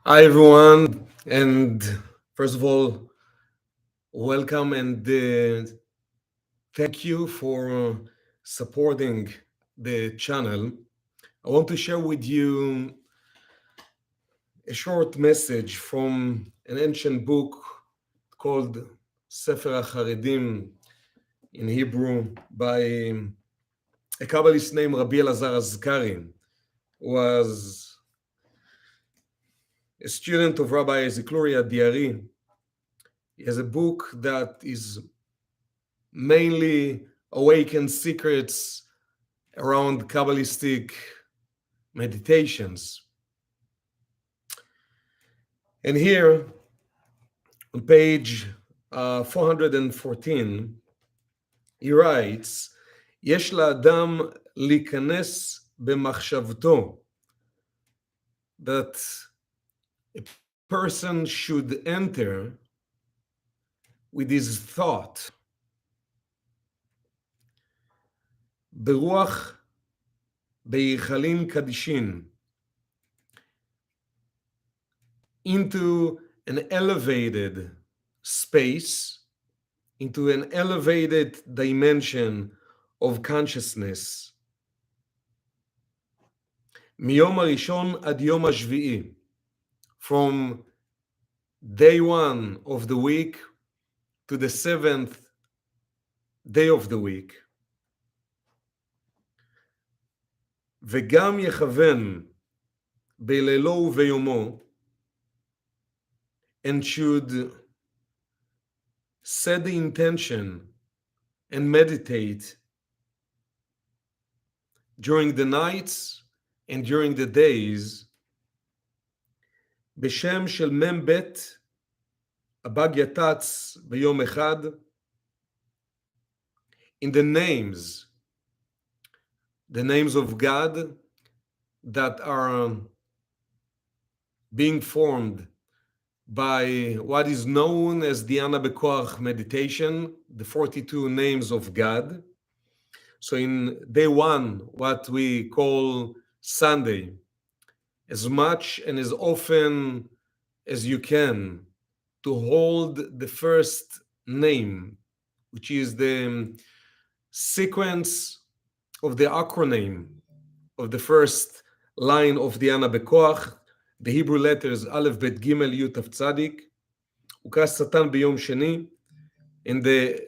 Hi, everyone. And first of all, welcome and thank you for supporting the channel. I want to share with you a short message from an ancient book called Sefer HaCharedim in Hebrew by a Kabbalist named Rabbi Elazar Azkari, who was a student of Rabbi Zikluria Diari. He has a book that is mainly awakened secrets around Kabbalistic meditations. And here on page 414, he writes, יש לאדם להיכנס במחשבתו, that a person should enter with his thought, ברוח בהיכלים קדישין, into an elevated space, into an elevated dimension of consciousness. מיום הראשון עד יום השביעי, from day one of the week to the seventh day of the week. וגם יכוון בלילו וביומו, and should set the intention and meditate during the nights and during the days, בשם של מ"ב הבא יתץ ביום אחד, in the names of God that are being formed by what is known as the Ana Bekoach meditation, the 42 names of God. So in day one, what we call Sunday, as much and as often as you can, to hold the first name, which is the sequence of the acronym of the first line of the Ana Bekoach, the Hebrew letters Aleph Bet Gimel Yud Tav Tzadik, Ukras Satan B'Yom Sheni, in the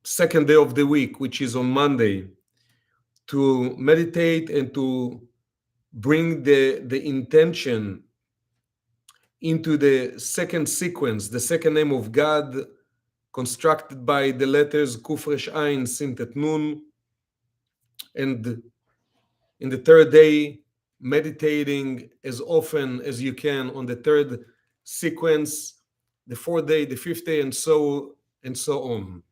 second day of the week, which is on Monday, to meditate and to bring the intention into the second sequence, the second name of God, constructed by the letters Kuf Resh Ayin Sin Tet Nun, and in the third day, meditating as often as you can on the third sequence, the fourth day, the fifth day, and so on.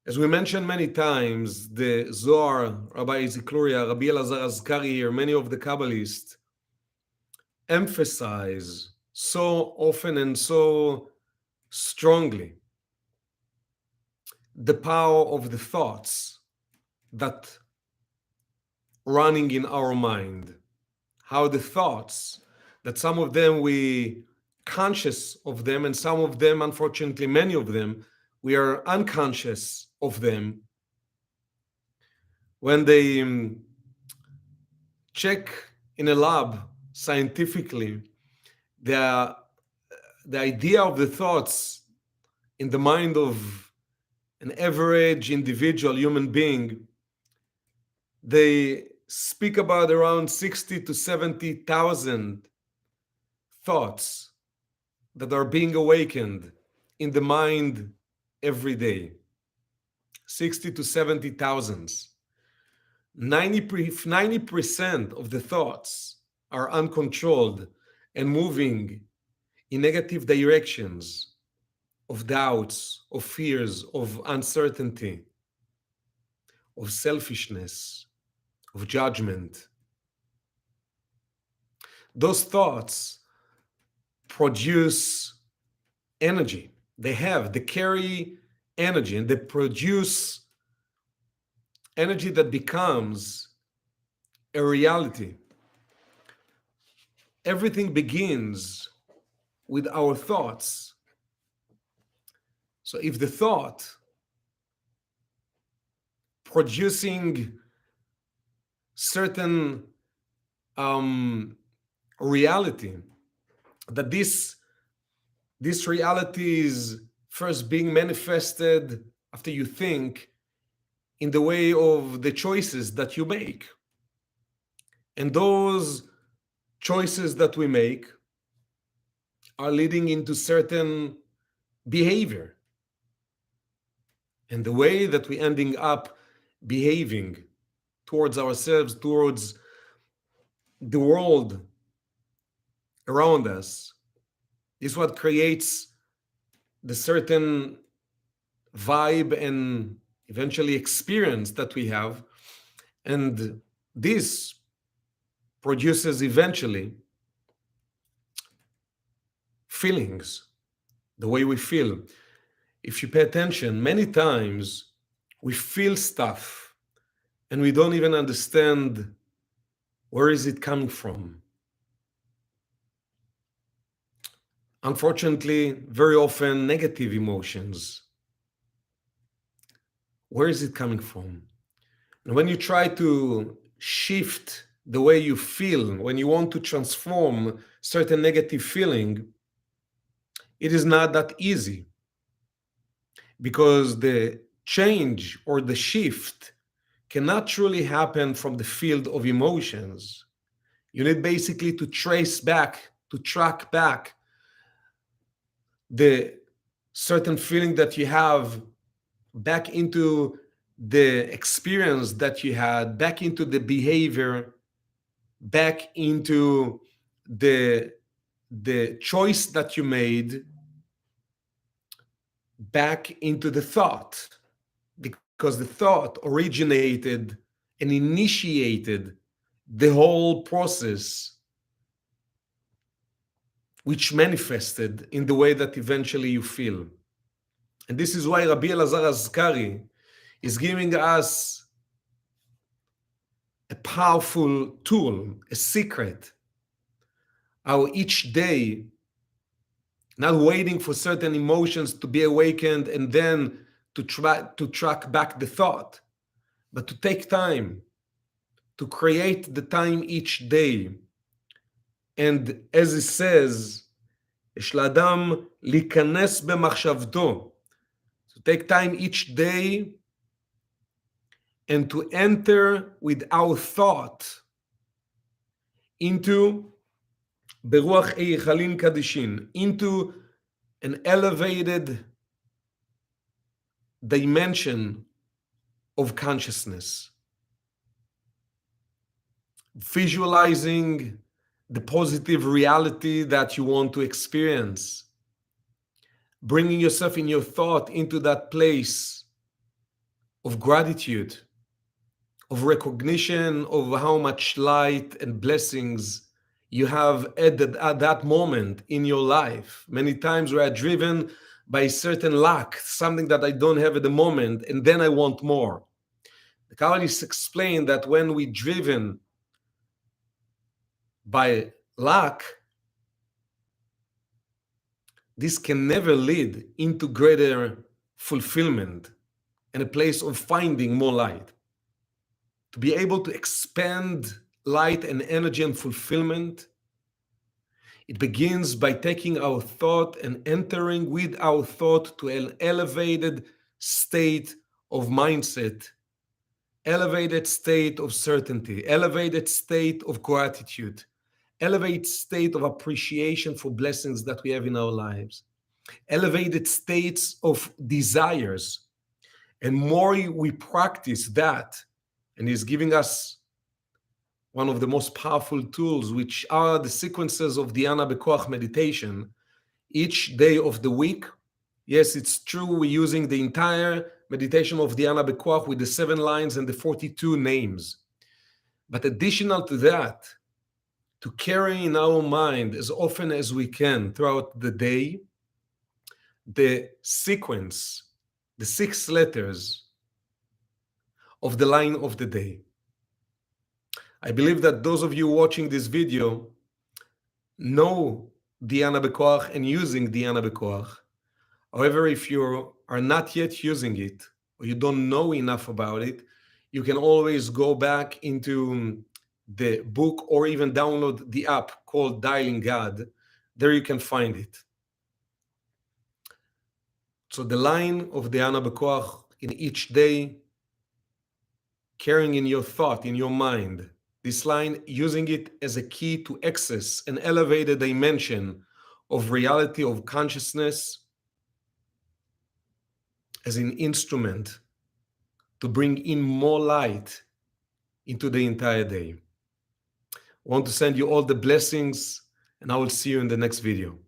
As we mentioned many times, the Zohar, Rabbi Zikluria, Rabbi Elazar Azkari here, many of the Kabbalists emphasize so often and so strongly the power of the thoughts that running in our mind, how the thoughts, that some of them we conscious of them, and some of them, unfortunately, many of them, we are unconscious of them. When they check in a lab scientifically, the idea of the thoughts in the mind of an average individual human being, they speak about around 60 to 70,000 thoughts that are being awakened in the mind every day. 60 to 70,000. 90% of the thoughts are uncontrolled and moving in negative directions of doubts, of fears, of uncertainty, of selfishness, of judgment. Those thoughts produce energy. They carry energy, and they produce energy that becomes a reality. everything begins with our thoughts. So if the thought producing certain reality, that this reality is first being manifested after you think in the way of the choices that you make. And those choices that we make are leading into certain behavior. And the way that we're ending up behaving towards ourselves, towards the world around us, is what creates the certain vibe and eventually experience that we have. And this produces eventually feelings, the way we feel. If you pay attention, many times we feel stuff and we don't even understand where is it coming from. Unfortunately, very often negative emotions. Where is it coming from? And when you try to shift the way you feel, when you want to transform certain negative feeling, it is not that easy, because the change or the shift cannot truly happen from the field of emotions. You need basically to trace back, to track back the certain feeling that you have back into the experience that you had, back into the behavior, back into the choice that you made, back into the thought, because the thought originated and initiated the whole process, which manifested in the way that eventually you feel. And this is why Rabbi Elazar Azkari is giving us a powerful tool, a secret, how each day, not waiting for certain emotions to be awakened and then to try to track back the thought, but to take time, to create the time each day. And as it says, יש לאדם להיכנס במחשבתו, to take time each day and to enter with our thought into ברוח היכלים קדישין, into an elevated dimension of consciousness, visualizing the positive reality that you want to experience, bringing yourself in your thought into that place of gratitude, of recognition of how much light and blessings you have at that moment in your life. Many times we are driven by a certain lack, something that I don't have at the moment, and then I want more. The Kabbalists explain that when we're driven by lack, this can never lead into greater fulfillment and a place of finding more light. To be able to expand light and energy and fulfillment, it begins by taking our thought and entering with our thought to an elevated state of mindset, elevated state of certainty, elevated state of gratitude, elevated state of appreciation for blessings that we have in our lives, elevated states of desires. And more we practice that, and he's giving us one of the most powerful tools, which are the sequences of the Ana Bekoach meditation, each day of the week. Yes, it's true, we're using the entire meditation of the Ana Bekoach with the 7 lines and the 42 names. But additional to that, to carry in our mind as often as we can throughout the day, the sequence, the 6 letters of the line of the day. I believe that those of you watching this video know the Ana Bekoach and using the Ana Bekoach. However, if you are not yet using it, or you don't know enough about it, you can always go back into the book or even download the app called Dialing God. There you can find it. So the line of the Ana Bekoach in each day, carrying in your thought, in your mind, this line, using it as a key to access an elevated dimension of reality, of consciousness, as an instrument to bring in more light into the entire day. I want to send you all the blessings, and I will see you in the next video.